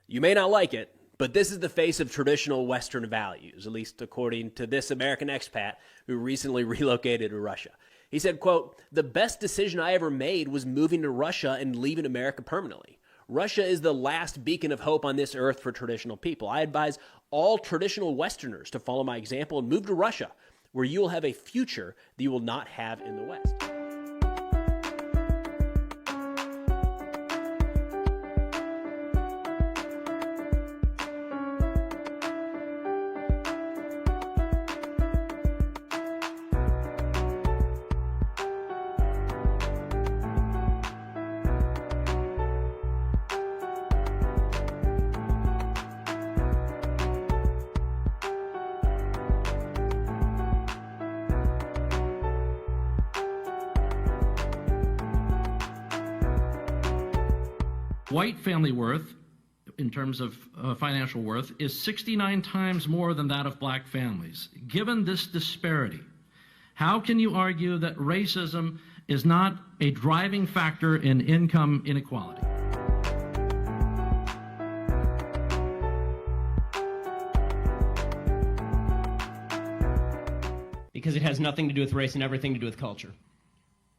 You may not like it, but this is the face of traditional Western values, at least according to this American expat who recently relocated to Russia. He said, quote, "The best decision I ever made was moving to Russia and leaving America permanently. Russia is the last beacon of hope on this earth for traditional people. I advise all traditional Westerners to follow my example and move to Russia, where you will have a future that you will not have in the West." White family worth, in terms of financial worth, is 69 times more than that of black families. Given this disparity, how can you argue that racism is not a driving factor in income inequality? Because it has nothing to do with race and everything to do with culture.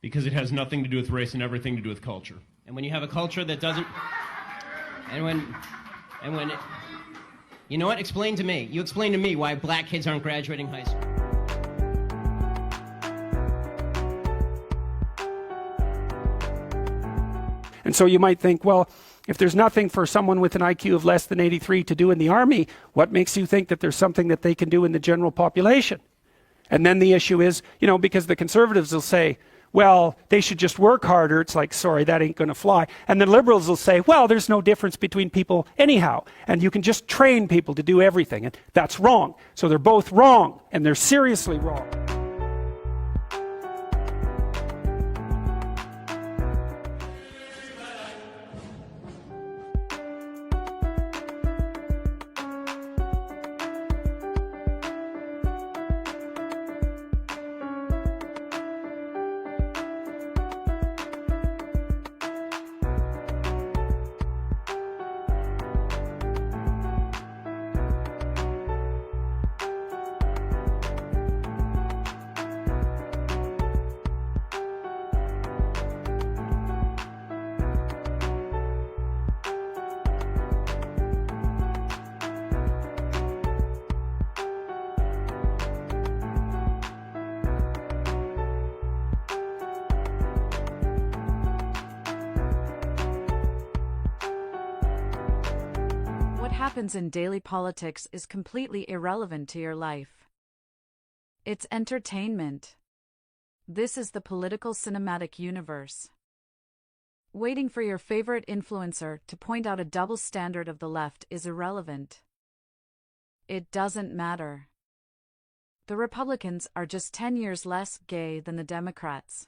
Because it has nothing to do with race and everything to do with culture. And when you have a culture that doesn't, and when, you know what? Explain to me. You explain to me why black kids aren't graduating high school. And so you might think, well, if there's nothing for someone with an IQ of less than 83 to do in the army, what makes you think that there's something that they can do in the general population? And then the issue is, because the conservatives will say, well, they should just work harder. It's like, sorry, that ain't going to fly. And then liberals will say, well, there's no difference between people anyhow. And you can just train people to do everything. And that's wrong. So they're both wrong. And they're seriously wrong. What happens in daily politics is completely irrelevant to your life. It's entertainment. This is the political cinematic universe. Waiting for your favorite influencer to point out a double standard of the left is irrelevant. It doesn't matter. The Republicans are just 10 years less gay than the Democrats.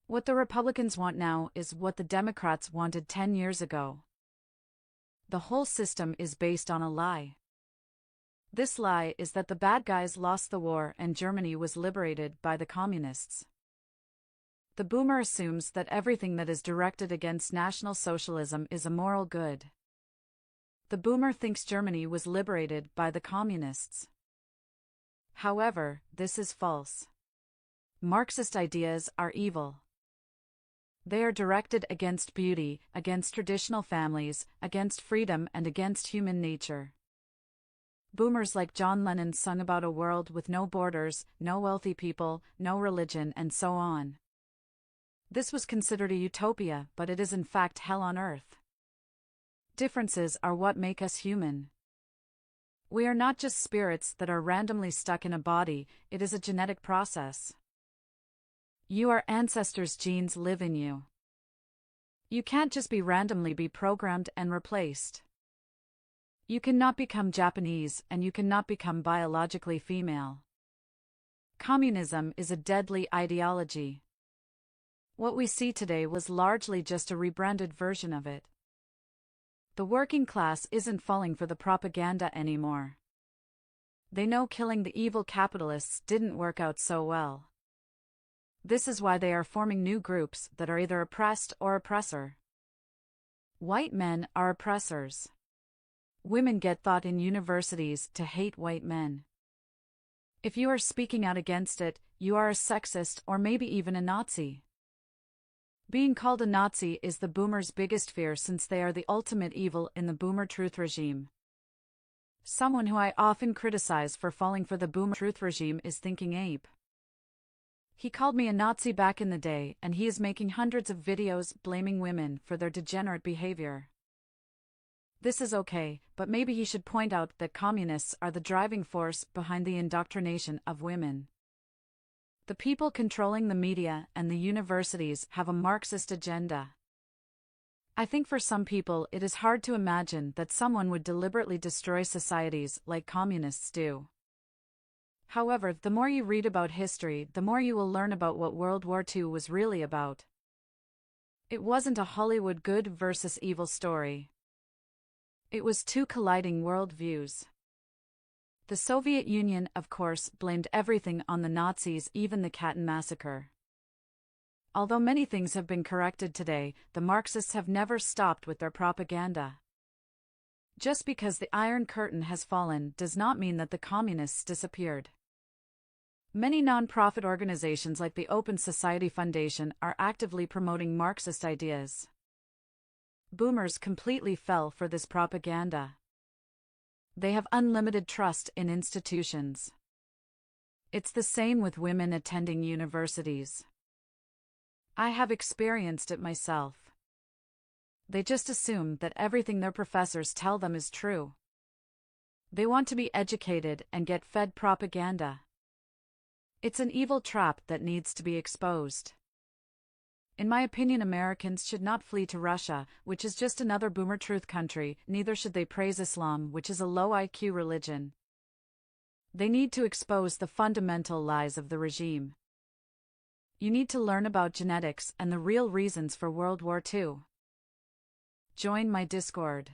What the Republicans want now is what the Democrats wanted 10 years ago. The whole system is based on a lie. This lie is that the bad guys lost the war and Germany was liberated by the communists. The boomer assumes that everything that is directed against National Socialism is a moral good. The boomer thinks Germany was liberated by the communists. However, this is false. Marxist ideas are evil. They are directed against beauty, against traditional families, against freedom, and against human nature. Boomers like John Lennon sung about a world with no borders, no wealthy people, no religion, and so on. This was considered a utopia, but it is in fact hell on earth. Differences are what make us human. We are not just spirits that are randomly stuck in a body, it is a genetic process. Your ancestors' genes live in you. You can't just be randomly programmed and replaced. You cannot become Japanese and you cannot become biologically female. Communism is a deadly ideology. What we see today was largely just a rebranded version of it. The working class isn't falling for the propaganda anymore. They know killing the evil capitalists didn't work out so well. This is why they are forming new groups that are either oppressed or oppressor. White men are oppressors. Women get taught in universities to hate white men. If you are speaking out against it, you are a sexist or maybe even a Nazi. Being called a Nazi is the boomers' biggest fear since they are the ultimate evil in the boomer truth regime. Someone who I often criticize for falling for the boomer truth regime is Thinking Ape. He called me a Nazi back in the day, and he is making hundreds of videos blaming women for their degenerate behavior. This is okay, but maybe he should point out that communists are the driving force behind the indoctrination of women. The people controlling the media and the universities have a Marxist agenda. I think for some people it is hard to imagine that someone would deliberately destroy societies like communists do. However, the more you read about history, the more you will learn about what World War II was really about. It wasn't a Hollywood good versus evil story. It was two colliding worldviews. The Soviet Union, of course, blamed everything on the Nazis, even the Katyn massacre. Although many things have been corrected today, the Marxists have never stopped with their propaganda. Just because the Iron Curtain has fallen does not mean that the communists disappeared. Many non-profit organizations like the Open Society Foundation are actively promoting Marxist ideas. Boomers completely fell for this propaganda. They have unlimited trust in institutions. It's the same with women attending universities. I have experienced it myself. They just assume that everything their professors tell them is true. They want to be educated and get fed propaganda. It's an evil trap that needs to be exposed. In my opinion, Americans should not flee to Russia, which is just another boomer truth country, neither should they praise Islam, which is a low IQ religion. They need to expose the fundamental lies of the regime. You need to learn about genetics and the real reasons for World War II. Join my Discord.